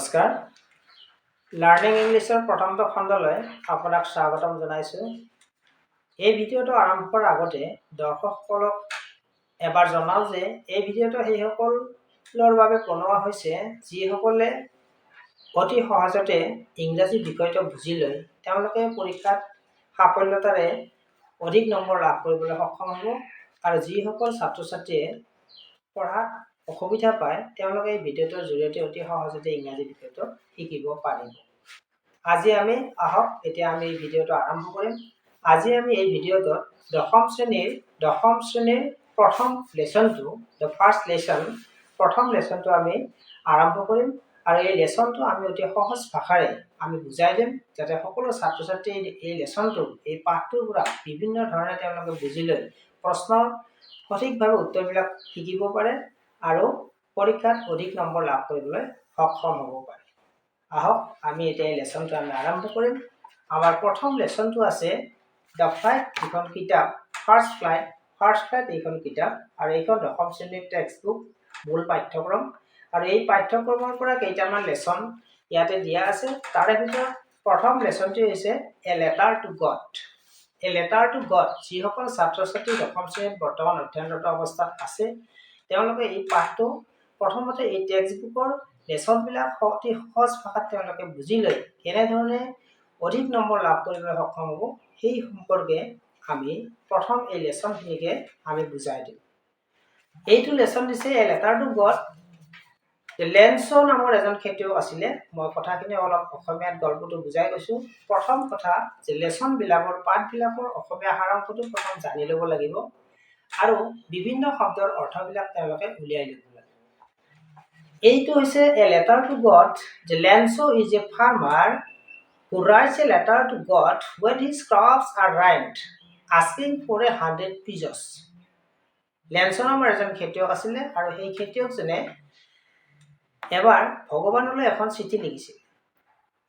নমস্কাৰ। লাৰ্ণিং ইংলিছৰ প্ৰথমটো খণ্ডলৈ আপোনাক স্বাগতম জনাইছোঁ। এই ভিডিঅ'টো আৰম্ভ কৰাৰ আগতে দৰ্শকসকলক এবাৰ জনাওঁ যে এই ভিডিঅ'টো সেইসকলৰ বাবে বনোৱা হৈছে যিসকলে অতি সহজতে ইংৰাজী বিষয়টো বুজি লৈ তেওঁলোকে পৰীক্ষাত সাফল্যতাৰে অধিক নম্বৰ লাভ কৰিবলৈ সক্ষম হ'ব আৰু যিসকল ছাত্ৰ ছাত্ৰীয়ে পঢ়াত অসুবিধা পায় তেওঁলোকে এই ভিডিঅ'টোৰ জৰিয়তে অতি সহজতে ইংৰাজী বিষয়টো শিকিব পাৰিব। আজি আমি এতিয়া আমি এই ভিডিঅ'টো আৰম্ভ কৰিম। আজি আমি এই ভিডিঅ'টোত দশম শ্ৰেণীৰ প্ৰথম লেসনটো প্ৰথম লেসনটো আমি আৰম্ভ কৰিম আৰু এই লেসনটো আমি অতি সহজ ভাষাৰে আমি বুজাই দিম যাতে সকলো ছাত্ৰ ছাত্ৰীয়ে এই লেসনটো এই পাঠটোৰ পৰা বিভিন্ন ধৰণে তেওঁলোকে বুজি লৈ প্ৰশ্নৰ সঠিকভাৱে উত্তৰবিলাক শিকিব পাৰে আৰু পৰীক্ষাত অধিক নম্বৰ লাভ কৰিবলৈ সক্ষম হ'ব পাৰে। আমি এতিয়া এই লেসনটো আমি আৰম্ভ কৰিম। আমাৰ প্ৰথম লেসনটো আছে দ্য ফ্লাইট এইখন কিতাপ ফাৰ্ষ্ট ফ্লাইট এইখন কিতাপ আৰু এইখন দশম শ্ৰেণীৰ টেক্সট বুক মূল পাঠ্যক্ৰম আৰু এই পাঠ্যক্ৰমৰ পৰা কেইটামান লেসন ইয়াতে দিয়া আছে। তাৰে ভিতৰত প্ৰথম লেসনটো হৈছে এ লেটাৰ টু গড। যিসকল ছাত্ৰ ছাত্ৰী দশম শ্ৰেণীত বৰ্তমান অধ্যয়নৰত অৱস্থাত আছে তেওঁলোকে এই পাঠটো প্ৰথমতে এই টেক্সট বুকৰ লেসনবিলাক অতি সহজ ভাষাত তেওঁলোকে বুজি লৈ কেনেধৰণে অধিক নম্বৰ লাভ কৰিবলৈ সক্ষম হ'ব সেই সম্পৰ্কে আমি প্ৰথম এই লেসনখিনিকে আমি বুজাই দিম। এইটো লেসন দিছে a letter to god. Lens' নামৰ এজন খেতিয়ক আছিলে। মই কথাখিনি অলপ অসমীয়াত গল্পটো বুজাই গৈছোঁ। প্ৰথম কথা যে লেসনবিলাকৰ পাঠবিলাকৰ অসমীয়া সাৰাংশটো প্ৰথম জানি ল'ব লাগিব আৰু বিভিন্ন শব্দৰ অৰ্থবিলাক তেওঁলোকে উলিয়াই ল'ব লাগিব। এইটো হৈছে a letter to god. The Lanso is a farmer who writes a letter to God when his crops are ripened, asking for 100 pesos. Lens' নামৰ এজন খেতিয়ক আছিলে আৰু সেই খেতিয়কজনে এবাৰ ভগৱানলৈ এখন চিঠি লিখিছিল।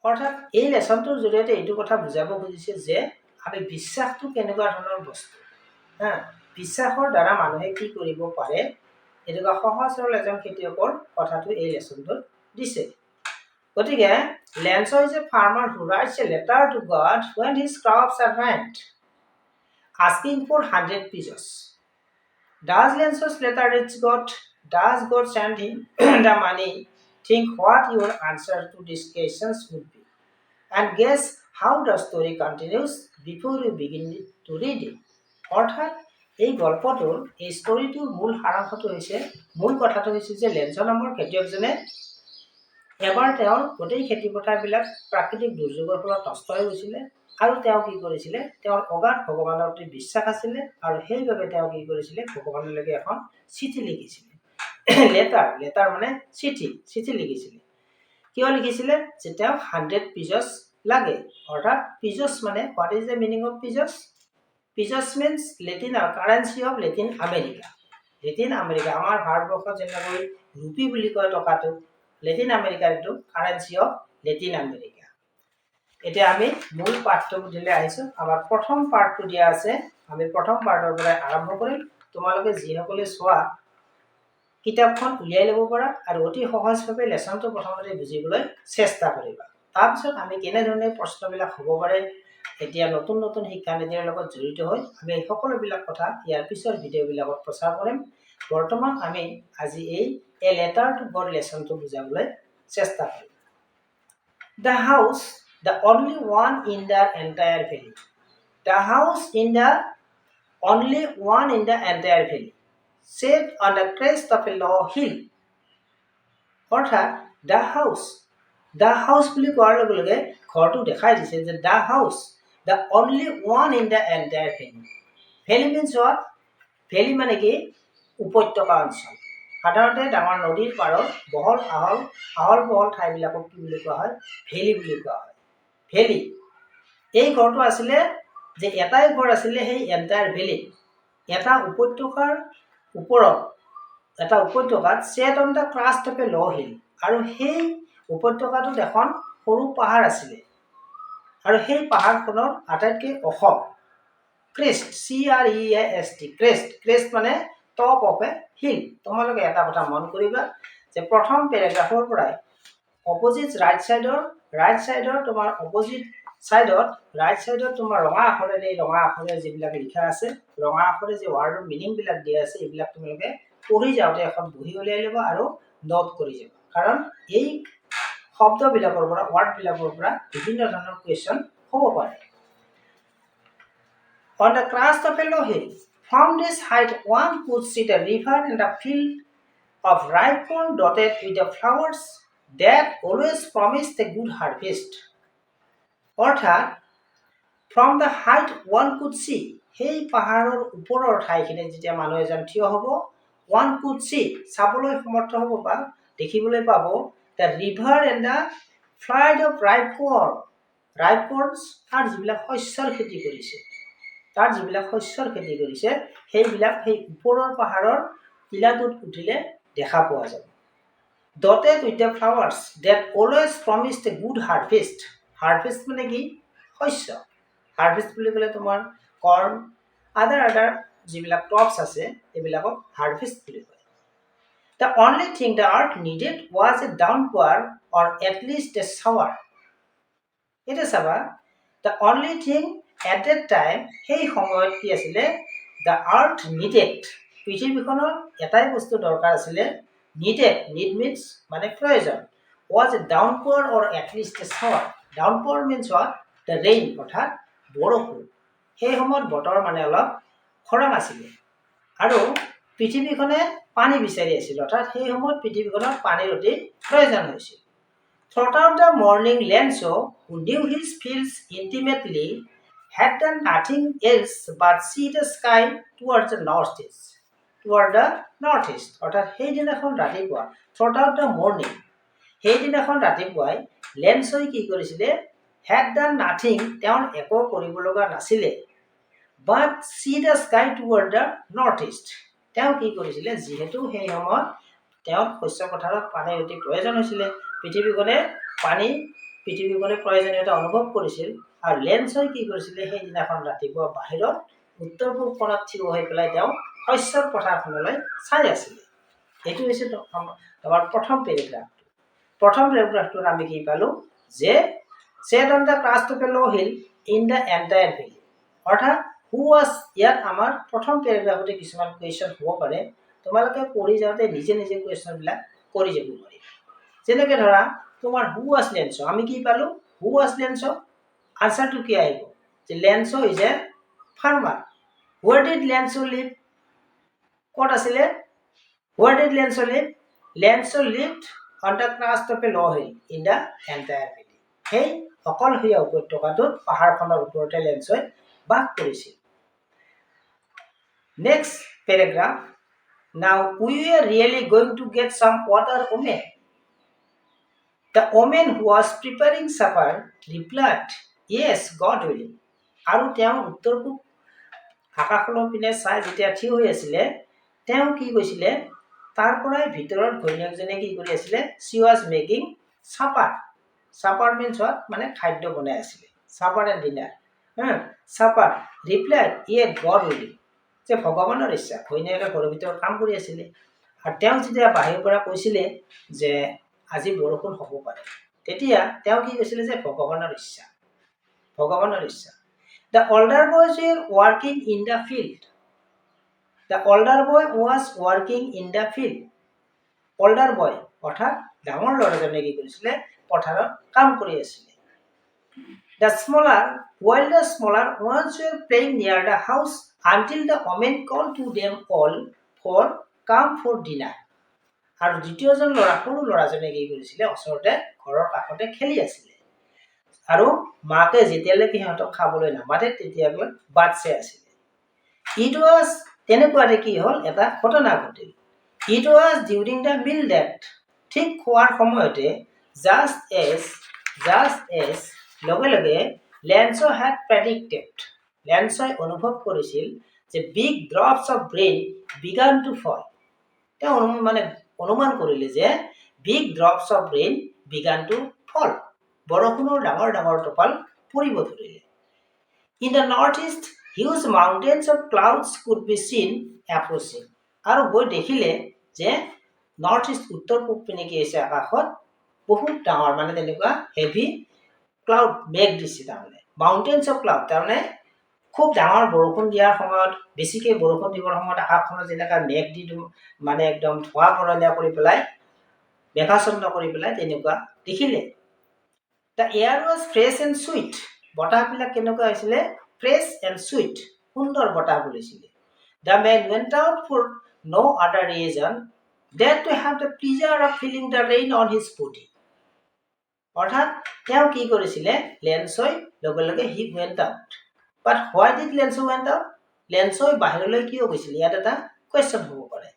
অৰ্থাৎ এই লেসনটোৰ জৰিয়তে এইটো কথা বুজাব খুজিছে যে আমি বিশ্বাসটো কেনেকুৱা ধৰণৰ বস্তু। বিশ্বাসৰ দ্বাৰা মানুহে কি কৰিব পাৰে এনেকুৱা সহজ সৰল এজন খেতিয়কৰ কথাটো এই লেসনটোত দিছে। গতিকে Lanso is a farmer who writes a letter to God when his crops are ripened, asking for 100 pesos. Does Lanso's letter reach God? Does God send him the money? Think what your answer to these questions would be, and guess how the story continues before you begin to read it. অৰ্থাৎ এই গল্পটোৰ এই ষ্টৰিটোৰ মূল কথাটো হৈছে যে lens' নামৰ খেতিয়কজনে এবাৰ তেওঁৰ গোটেই খেতি পথাৰবিলাক প্ৰাকৃতিক দুৰ্যোগৰ ফলত নষ্ট হৈ গৈছিলে আৰু তেওঁ কি কৰিছিলে তেওঁৰ অগাধ ভগৱানৰ প্ৰতি বিশ্বাস আছিলে আৰু সেইবাবে তেওঁ কি কৰিছিলে ভগৱানলৈকে এখন চিঠি লিখিছিলে। লেটাৰ মানে চিঠি লিখিছিলে। কিয় লিখিছিলে যে তেওঁক 100 pesos লাগে। অৰ্থাৎ পিজছ মানে what is the meaning of pesos? Pesos means currency of Latin America. আমাৰ ভাৰতবৰ্ষত যেনেকৈ ৰুপি বুলি কয় টকাটো, লেটিন আমেৰিকাৰ এইটো কাৰেঞ্চি অফ লেটিন আমেৰিকা। এতিয়া আমি মূল পাঠটো দিলে আহিছোঁ। আমাৰ প্ৰথম পাৰ্টটো দিয়া আছে। আমি প্ৰথম পাৰ্টৰ পৰা আৰম্ভ কৰিম। তোমালোকে যিসকলে চোৱা কিতাপখন উলিয়াই ল'ব পাৰা আৰু অতি সহজভাৱে লেসনটো প্ৰথমতে বুজিবলৈ চেষ্টা কৰিবা। তাৰপিছত আমি কেনেধৰণে প্ৰশ্নবিলাক হ'ব পাৰে এতিয়া নতুন শিক্ষানীতিৰ লগত জড়িত হৈ আমি সকলোবিলাক কথা ইয়াৰ পিছৰ ভিডিঅ'বিলাকত প্ৰচাৰ কৰিম। বৰ্তমান আমি আজি এই এ লেটাৰ টু গড লেসনটো বুজাবলৈ চেষ্টা কৰিম। The house, the only one in the entire valley. The house in the only one in the entire valley, set on the crest of a low hill. অৰ্থাৎ the house বুলি কোৱাৰ লগে লগে ঘৰটো দেখাই দিছে যে the house, the only one in the entire valley. Valley means what? Valley মানে কি উপত্যকা অঞ্চল। সাধাৰণতে ডাঙৰ নদীৰ পাৰত আহল বহল ঠাইবিলাকক কি বুলি কোৱা হয়? ভেলি বুলি কোৱা হয়। ভেলি এই ঘৰটো আছিলে যে এটাই ঘৰ আছিলে সেই এণ্টায়াৰ ভেলিত এটা উপত্যকাৰ ওপৰত set on the crest of a low' hill আৰু সেই উপত্যকাটোত এখন সৰু পাহাৰ আছিলে আৰু সেই পাহাৰখনৰ আটাইতকৈ ওখ ক্ৰেষ্ট CREST ক্ৰেষ্ট মানে টপ অফ এ হিল। তোমালোকে এটা কথা মন কৰিবা যে প্ৰথম পেৰাগ্ৰাফৰ পৰাই অপজিট ৰাইট চাইডৰ তোমাৰ অপজিট চাইডত ৰাইট চাইডত তোমাৰ ৰঙা আখৰে যিবিলাক লিখা আছে, ৰঙা আখৰে যে ৱাৰ্ডৰ মিনিংবিলাক দিয়া আছে, এইবিলাক তোমালোকে পঢ়ি যাওঁতে এখন বহি উলিয়াই ল'বা আৰু নোট কৰি যাবা, কাৰণ এই শব্দবিলাকৰ পৰা ৱাৰ্ডবিলাকৰ পৰা বিভিন্ন ধৰণৰ কুৱেশ্যন হ'ব পাৰে। On the crest of a low hill, from this height one could see the river and the field of ripe corn dotted with the flowers that always promised a good harvest. অৰ্থাৎ from the height one could see, সেই পাহাৰৰ ওপৰৰ ঠাইখিনিত যেতিয়া মানুহ এজন থিয় হ'ব, one could see, চাবলৈ সমৰ্থ হ'ব বা দেখিবলৈ পাব, the river and the field of ripe corns, তাৰ যিবিলাক শস্যৰ খেতি কৰিছে, সেইবিলাক সেই ওপৰৰ পাহাৰৰ টিলাটোত উঠিলে দেখা পোৱা যাব। Dotted with the flowers that always promised a good harvest. Harvest মানে কি? শস্য। হাৰ্ভেষ্ট বুলি ক'লে তোমাৰ কৰ্ণ, আদাৰ যিবিলাক ক্ৰপছ আছে এইবিলাকক হাৰ্ভেষ্ট বুলি কয়। The only thing the earth needed was a downpour or at least a shower. এটা চাবা, the only thing at that time, সেই সময়ত কি আছিলে, the earth needed, পৃথিৱীখনৰ এটাই বস্তু দৰকাৰ আছিলে, need means মানে প্ৰয়োজন, was a downpour or at least a shower. Downpour means what? The rain, অৰ্থাৎ বৰষুণ। সেই সময়ত বতৰ মানে অলপ খৰাং আছিলে আৰু পৃথিৱীখনে পানী বিচাৰি আছিল, অৰ্থাৎ সেই সময়ত পৃথিৱীখনৰ পানীৰ অতি প্ৰয়োজন হৈছিল। Throughout the morning, Lenzo, who knew his fields intimately, had done nothing else but see the sky towards the northeast. অৰ্থাৎ সেইদিনাখন ৰাতিপুৱা, throughout the morning, সেইদিনাখন ৰাতিপুৱাই লেন্সই কি কৰিছিলে, had done nothing, তেওঁৰ একো কৰিব লগা নাছিলে, but see the sky toward the northeast, তেওঁ কি কৰিছিলে, যিহেতু সেই সময়ত তেওঁৰ শস্য পথাৰত পানীৰ অতি প্ৰয়োজন হৈছিলে, পৃথিৱীখনে প্ৰয়োজনীয়তা অনুভৱ কৰিছিল, আৰু লেন্সই কি কৰিছিলে, সেইদিনাখন ৰাতিপুৱা বাহিৰত উত্তৰ পূব কোণত থিয় হৈ পেলাই তেওঁ শস্যৰ পথাৰখনলৈ চাই আছিলে। এইটো হৈছে আমাৰ প্ৰথম পেৰেগ্ৰাফটোত আমি কি পালো, যে sat on the crest of a low hill in the entire valley. অৰ্থাৎ who was, ইয়াত আমাৰ প্ৰথম পেৰেগ্ৰাফতে কিছুমান কুৱেশ্যন হ'ব পাৰে, তোমালোকে পঢ়ি যাওঁতে নিজে কুৱেশ্যনবিলাক কৰি যাব পাৰিবা। যেনেকৈ ধৰা তোমাৰ who was Lenzo, আমি কি পালো, who was Lenzo, আনসাৰটো কি আহিব, যে Lenzo is a farmer. Where did Lenzo live? ক'ত আছিলে? Where did Lenzo live? Lenzo lived on the crest of a low hill in the entire valley. সেই অকলশৰীয়া উপত্যকাটোত পাহাৰখনৰ ওপৰতে লেন্সই বাস কৰিছিল। Next paragraph, now we are really going to get some water, woman. The woman who was preparing supper replied, yes, God willing. আৰু তেওঁ উত্তৰ পূব আকাশৰ পিনে চাই যেতিয়া থিয় হৈ আছিলে, তেওঁ কি কৈছিলে, তাৰ পৰাই ভিতৰত ঘৈণীয়েকজনে কি কৰি আছিলে, she was making supper. Supper means what? মানে খাদ্য বনাই আছিলে, supper and dinner. Supper replied, yes, God willing, যে ভগৱানৰ ইচ্ছা। ঘৈণীয়েকে ঘৰৰ ভিতৰত কাম কৰি আছিলে, আৰু তেওঁ যেতিয়া বাহিৰৰ পৰা কৈছিলে যে আজি বৰষুণ হ'ব পাৰে, তেতিয়া তেওঁ কি কৈছিলে, যে ভগৱানৰ ইচ্ছা। The older boys were working in the field. The older boy was working in the field. Older boy অৰ্থাৎ ডাঙৰ ল'ৰাজনে কি কৰিছিলে, পথাৰত কাম কৰি আছিলে। While the smaller ones were playing near the house until the woman called to them all for come for dinner. আৰু দ্বিতীয়জন সৰু ল'ৰাজনে কি কৰিছিলে, ওচৰতে ঘৰৰ কাষতে খেলি আছিলে, আৰু মাকে যেতিয়ালৈকে সিহঁতক খাবলৈ নামাতে তেতিয়ালৈ বাট চাই আছিলে। তেনেকুৱাতে কি হ'ল, এটা ঘটনা ঘটিল। It was during the meal that, ঠিক খোৱাৰ সময়তে, just as লগে লগে Lenzo had predicted, লেন্সই অনুভৱ কৰিছিল যে big drops of rain began to fall. তেওঁ অনুমান কৰিলে যে big drops of rain began to fall, বৰষুণৰ ডাঙৰ টোপাল পৰিব ধৰিলে। In the northeast, huge mountains of clouds could be seen approaching. আৰু গৈ দেখিলে যে নৰ্থ ইষ্ট, উত্তৰ পূব পিনে কি হৈছে, আকাশত বহুত ডাঙৰ মানে তেনেকুৱা হেভি ক্লাউড মেঘ দিছে তাৰমানে মাউণ্টেইনছ অফ ক্লাউড তাৰমানে খুব ডাঙৰ বৰষুণ দিয়াৰ সময়ত বেছিকৈ বৰষুণ দিবৰ সময়ত আকাশখনত যেনেকুৱা মেঘ দি মানে একদম ধোঁৱা বৰণীয়া কৰি পেলাই মেঘাচ্ছন্ন কৰি পেলাই তেনেকুৱা দেখিলে the air was fresh and sweet বতাহবিলাক কেনেকুৱা হৈছিলে ফ্ৰেছ এণ্ড চুইট সুন্দৰ বতাহ বলিছিলে the man went out for no other reason than to have the pleasure of feeling the rain on his body অৰ্থাৎ তেওঁ কি কৰিছিলে লেন্সই লগে লগে he went out but why did Lencho went out লেন্সই বাহিৰলৈ কিয় গৈছিলে ইয়াত এটা কুৱেশ্যন হ'ব পাৰে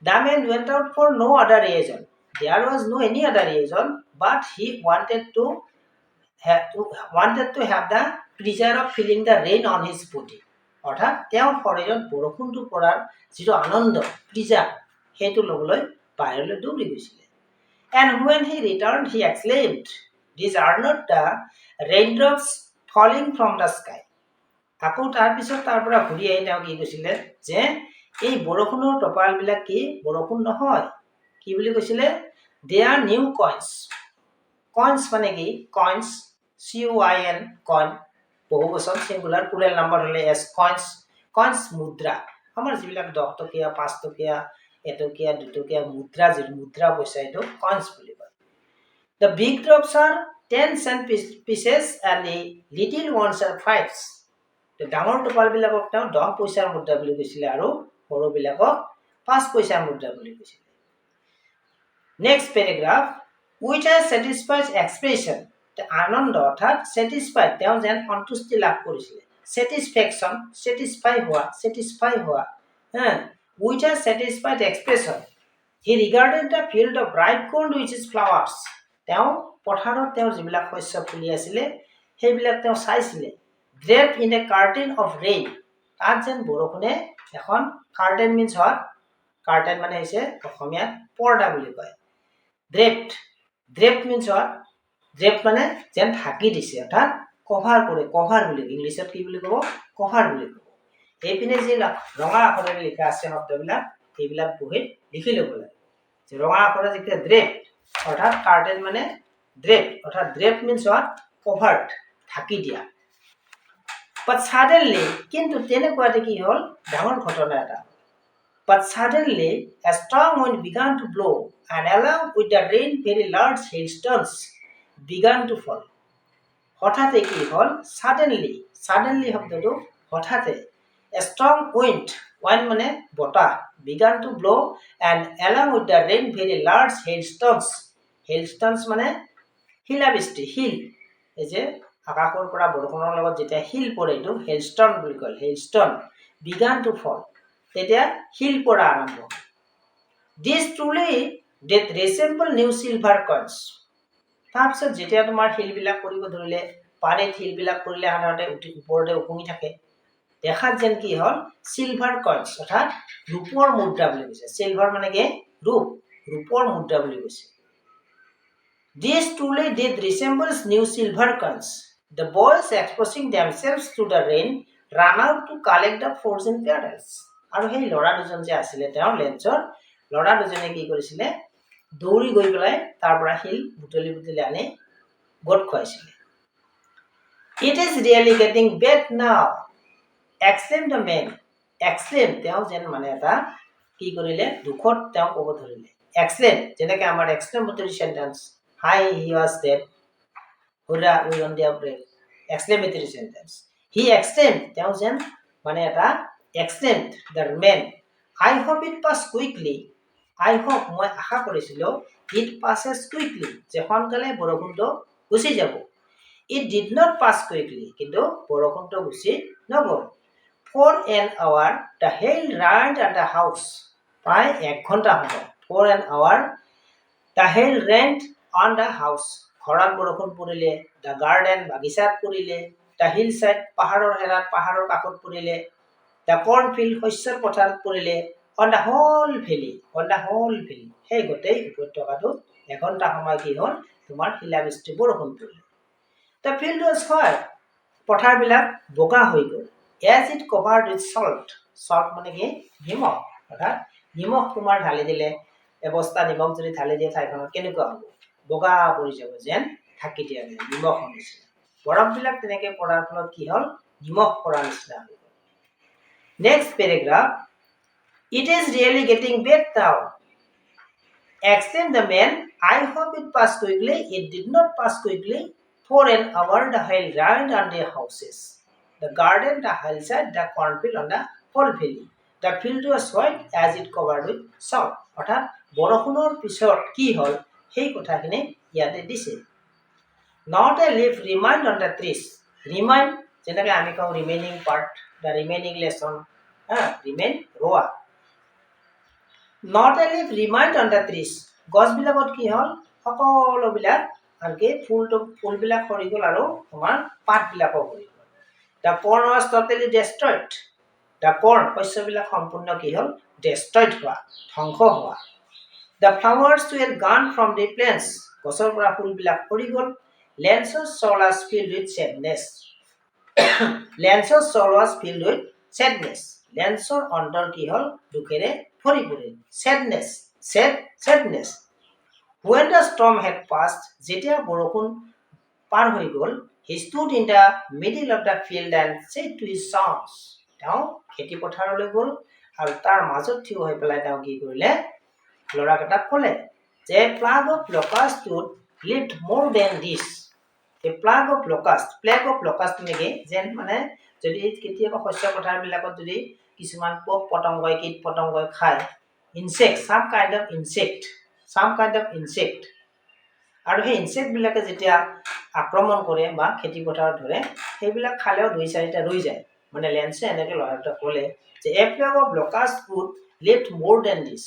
the man went out for no other reason there was no any other reason but he wanted to have the pleasure of feeling the rain on his body অৰ্থাৎ তেওঁ শৰীৰত বৰষুণটো পৰাৰ যিটো আনন্দ প্লিজাৰ সেইটো ল'বলৈ বাহিৰলৈ দৌৰি গৈছিলে and when he returned he exclaimed these are not the raindrops falling from the sky আকৌ তাৰপিছত তাৰ পৰা ঘূৰি আহি তেওঁ কি কৈছিলে যে এই বৰষুণৰ টপালবিলাক কি বৰষুণ নহয় কি বুলি কৈছিলে they are new coins coins মানে কি coins COIN coin বহু বছৰ সিঙ্গুলাৰ প্লুৰেল নাম্বাৰ হলে এস coins মুদ্ৰা আমাৰ যিবিলাক 10 টকীয়া 5 টকীয়া 1 টকীয়া 2 টকীয়া মুদ্ৰা যে মুদ্ৰা পইচা এটো coins বুলি কয় the big drops are 10 cent pieces and the little ones are 5s the ডাঙৰ টপাল বিলাকক তেওঁ 10 পইচাৰ মুদ্ৰা বুলি কৈছিলে আৰু সৰু বিলাকক 5 পইচাৰ মুদ্ৰা বুলি কৈছিলে next paragraph which has satisfied expression আনন্দ অৰ্থাৎ satisfied তেওঁ যেন সন্তুষ্টি লাভ কৰিছিলে satisfaction satisfy হোৱা which has satisfied expression he regarded the field of bright gold which is flowers তেওঁ পথাৰত তেওঁ যিবিলাক শস্য ফুলি আছিল সেইবিলাক তেওঁ চাইছিলে draped in a curtain of rain তাত যেন বৰষুণে এখন curtain means what curtain মানে হৈছে অসমীয়াত পৰ্দা বুলি কয় draped means what draped মানে যেন ঢাকি দিছে অৰ্থাৎ কভাৰ কৰে কভাৰ বুলি ইংলিছত কি বুলি ক'ব কভাৰ বুলি ক'ব এইপিনে যে ৰঙা আখৰেৰে লিখা আছে শব্দবিলাক এইবিলাক বহিত লিখি ল'ব লাগে যে ৰঙা আখৰে লিখা draped অৰ্থাৎ কাৰ্টেন মানে draped অৰ্থাৎ draped means what covered ঢাকি দিয়া but suddenly কিন্তু তেনেকুৱাতে কি হ'ল ডাঙৰ ঘটনা এটা but suddenly a strong wind began to blow and along with the rain very large hailstones began to fall হঠাতে কি হ'ল suddenly শব্দটো হঠাতে a strong wind মানে বতাহ began to blow and along with the rain very large hailstones মানে শিলাবৃষ্টি hill এই যে আকাশৰ পৰা বৰষুণৰ লগত যেতিয়া হিল পৰে এইটো হেলষ্টন বুলি কয় হেলষ্টন began to fall তেতিয়া হিল পৰা আৰম্ভ this truly that resemble new silver coins তাৰপিছত যেতিয়া তোমাৰ হিলবিলাক পৰিব ধৰিলে পানীত হিলবিলাক পৰিলে সাধাৰণতে ওপৰতে উপঙি থাকে দেখাত যেন কি হ'ল সিলভাৰ কইন্স অৰ্থাৎ ৰূপৰ মুদ্ৰা বুলি কৈছে সিলভাৰ মানে কি ৰূপৰ মুদ্ৰা বুলি কৈছে These truly did resembles new silver coins. The boys exposing themselves to the rain ran out to collect the frozen petals. আৰু সেই লৰা দুজন যে আছিলে তেওঁ লেন্সৰ লৰা দুজনে কি কৰিছিলে দৌৰি গৈ পেলাই তাৰ পৰা হিল বুটলি আনি গোট খুৱাইছিলে It is really getting bad now. Exclaimed the man. Exclaimed তেওঁ যেন মানে এটা কি কৰিলে দুখত তেওঁ ক'ব ধৰিলে exclaim যেনেকৈ আমাৰ exclamatory sentence Hi, he was dead. Hurrah, we won the break. Exclamatory sentence. He exclaimed, তেওঁ যেন মানে এটা exclaimed the man. I hope it passes quickly. I hope মই আশা কৰিছিলো it passes quickly. যে সোনকালে বৰষুণটো গুচি যাব. It did not pass quickly. কিন্তু বৰষুণটো গুচি নগ'ল. For an hour, the hail rained at the house. প্ৰায় 1 ঘণ্টা হ'ব. For an hour, the hail rained on the house ঘৰত বৰষুণ পৰিলে the garden বাগিচাত পৰিলে the hillside পাহাৰৰ হেৰাত পাহাৰৰ কাষত পৰিলে the cornfield শস্যৰ পথাৰত পৰিলে on the whole valley সেই গোটেই উপত্যকাটো এঘণ্টা সময় কি হ'ল তোমাৰ শিলাবৃষ্টি বৰষুণ পৰিলে the field was white পথাৰবিলাক বোকা হৈ গ'ল as it covered with salt মানে কি নিমখ অৰ্থাৎ নিমখ তোমাৰ ঢালি দিলে এবস্তা নিমখ যদি ঢালি দিয়ে ঠাইখনত কেনেকুৱা হ'ব বগা পৰি যাব যেন থাকি দিয়া যায় নিমখৰ নিচিনা বৰফবিলাক তেনেকৈ পৰাৰ ফলত কি হ'ল নিমখ পৰাৰ নিচিনা হৈ গ'ল next paragraph It is really getting bad now. Exclaimed the man. I hope it passed quickly. It did not pass quickly. For an hour the hail rained on the houses, the garden, the hillside, the cornfield, and the whole valley. The field was white as it covered with salt. অৰ্থাৎ বৰষুণৰ পিছত কি হ'ল সেই কথাখিনি ইয়াতে দিছে Not a leaf remained on the trees. Remain যেনেকৈ আমি কওঁ remaining part, the remaining lesson, remain ৰোৱা Not a leaf remained on the trees. গছবিলাকত কি হ'ল সকলোবিলাক আনকি ফুলবিলাক সৰি গ'ল আৰু তোমাৰ পাতবিলাকো সৰি গ'ল The corn was totally destroyed. The corn শস্যবিলাক সম্পূৰ্ণ কি হ'ল destroyed হোৱা ধ্বংস হোৱা The flowers were gone from the plants. গছৰ পৰা ফুলবিলাক সৰি গ'ল Lance's soul was filled with sadness. Lance's soul was filled with sadness. Lanceৰ অন্তৰ কি হ'ল দুখেৰে ভৰি পৰিল sadness. When the storm had passed, যেতিয়া বৰষুণ পাৰ হৈ গ'ল, he stood in the middle of the field and said to his sons. তেওঁ খেতি পথাৰলৈ গ'ল আৰু তাৰ মাজত থিয় হৈ পেলাই তেওঁ কি কৰিলে ল'ৰাকেইটাক ক'লে যে plague of locust would live more than this. The plague of locust নেকি যেন মানে যদি কেতিয়াবা শস্য পথাৰবিলাকত যদি কিছুমান পোক পতংগই কীট পতংগই খায় insect some kind of insect আৰু সেই ইনসেক্টবিলাকে যেতিয়া আক্ৰমণ কৰে বা খেতি পথাৰত ধৰে সেইবিলাক খালেও 2-4টা ৰৈ যায় মানে লেন্সে এনেকৈ ল'ৰাটা ক'লে যে a plague of locust would live more than this.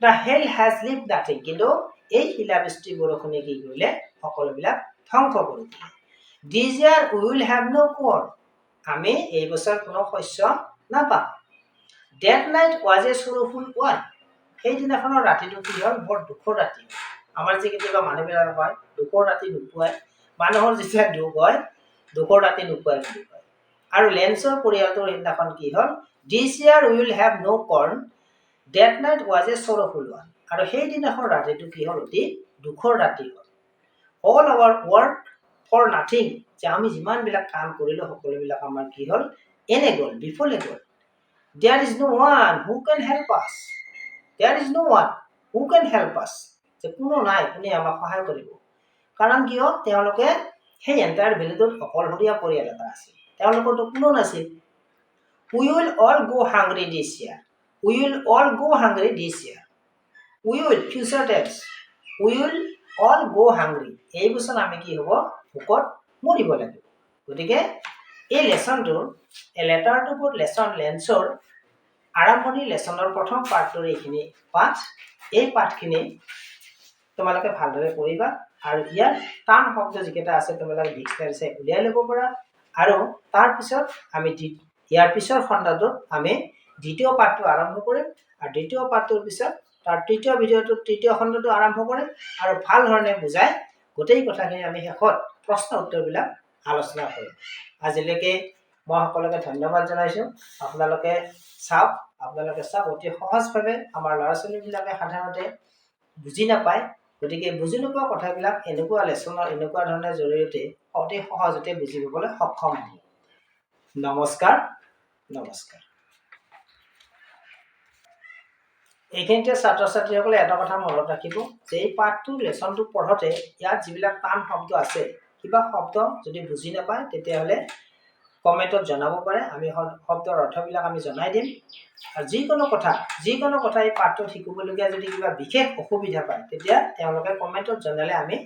The hail has lived nothing. কিন্তু এই শিলাবৃষ্টি বৰষুণে কি কৰিলে সকলোবিলাক ধ্বংস কৰি দিলে This year we will have no corn. আমি এই বছৰ কোনো শস্য নাপাম That night was a sorrowful one. সেইদিনাখনৰ ৰাতিটো কি হ'ল বৰ দুখৰ ৰাতি আমাৰ যে কেতিয়াবা মানুহবিলাক হয় দুখৰ ৰাতি নুপুৱাই মানুহৰ যেতিয়া দুখ হয় দুখৰ ৰাতি নুপুৱাই বুলি কয় আৰু লেন্সৰ পৰিয়ালটোৰ সেইদিনাখন কি হ'ল This year we will have no corn. That night was a sorrowful one. আৰু সেইদিনাখন ৰাতিটো কি হ'ল অতি দুখৰ ৰাতি হ'ল All our work for nothing. যে আমি যিমানবিলাক কাম কৰিলো সকলোবিলাক আমাৰ কি হ'ল এনে গ'ল বিফলে গ'ল There is no one who can help us. যে কোনো নাই কোনে আমাক সহায় কৰিব কাৰণ কিয় তেওঁলোকে সেই এণ্টায়াৰ ভিলেজত অকলশৰীয়া পৰিয়াল এটা আছিল তেওঁলোকৰতো কোনো নাছিল We will all go hungry this year. We will future tense. We will all go hungry. এই বছৰ আমি কি হ'ব ভোকত মৰিব লাগিব গতিকে এই লেসনটোৰ লেটাৰটো বহুত লেসন লেন্সৰ আৰম্ভণি লেসনৰ প্ৰথম পাৰ্টৰ এইখিনি পাঠ এই পাঠখিনি তোমালোকে ভালদৰে পঢ়িবা আৰু ইয়াৰ টান শব্দ যিকেইটা আছে তোমালোকে ডিকচনাৰী চাই উলিয়াই ল'ব পাৰা আৰু তাৰ পিছত আমি ইয়াৰ পিছৰ খণ্ডটোত আমি দ্বিতীয় পাঠটো আৰম্ভ কৰিম আৰু দ্বিতীয় পাঠটোৰ পিছত তাৰ তৃতীয় ভিডিঅ'টো তৃতীয় খণ্ডটো আৰম্ভ কৰিম আৰু ভাল ধৰণে বুজাই গোটেই কথাখিনি আমি শেষত প্ৰশ্ন উত্তৰবিলাক আলোচনা কৰিম আজিলৈকে মই সকলোকে ধন্যবাদ জনাইছো আপোনালোকে চাওক অতি সহজভাৱে আমাৰ ল'ৰা ছোৱালীবিলাকে সাধাৰণতে বুজি নাপায় গতিকে বুজি নোপোৱা কথাবিলাক এনেকুৱা লেসনৰ এনেকুৱা ধৰণৰ জৰিয়তে অতি সহজতে বুজি পাবলৈ সক্ষম হ'ব নমস্কাৰ এইখিনিতে ছাত্ৰ ছাত্ৰীসকলে এটা কথা মনত ৰাখিব যে এই পাঠটো লেসনটো পঢ়োতে ইয়াত যিবিলাক টান শব্দ আছে কিবা শব্দ যদি বুজি নাপায় তেতিয়াহ'লে কমেন্টত জনাব পাৰে আমি শব্দৰ অৰ্থবিলাক আমি জনাই দিম আৰু যিকোনো কথা এই পাঠটো শিকিবলগীয়া যদি কিবা বিশেষ অসুবিধা পায় তেতিয়া তেওঁলোকে কমেন্টত জনালে আমি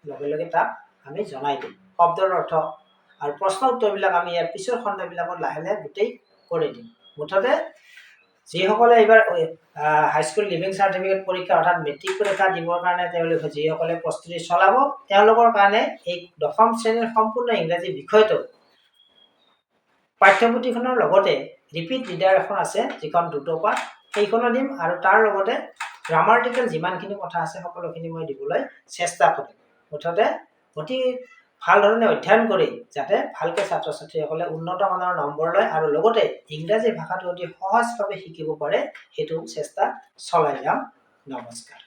লগে লগে তাক আমি জনাই দিম শব্দৰ অৰ্থ আৰু প্ৰশ্ন উত্তৰবিলাক আমি ইয়াৰ পিছৰ খণ্ডবিলাকত লাহে লাহে গোটেই কৰি দিম মুঠতে যিসকলে এইবাৰ হাইস্কুল লিভিং সাৰ্টিফিকেট পৰীক্ষা অৰ্থাৎ মেট্ৰিক পৰীক্ষা দিবৰ কাৰণে তেওঁলোকে যিসকলে প্ৰস্তুতি চলাব তেওঁলোকৰ কাৰণে এই দশম শ্ৰেণীৰ সম্পূৰ্ণ ইংৰাজী বিষয়টো পাঠ্যপুথিখনৰ লগতে ৰিপিট ৰিডাৰ এখন আছে যিখন দুটো পাঠ সেইখনো দিম আৰু তাৰ লগতে গ্ৰামাটিকেল যিমানখিনি কথা আছে সকলোখিনি মই দিবলৈ চেষ্টা কৰিম মুঠতে অতি ভাল ধৰণে অধ্যয়ন কৰি যাতে ভালকে ছাত্ৰ ছাত্ৰীসকলে উন্নত মানৰ নম্বৰ লয় আৰু লগতে ইংৰাজী ভাষাটো অতি সহজভাৱে শিকিব পাৰে সেইটো চেষ্টা চলাই যাম নমস্কাৰ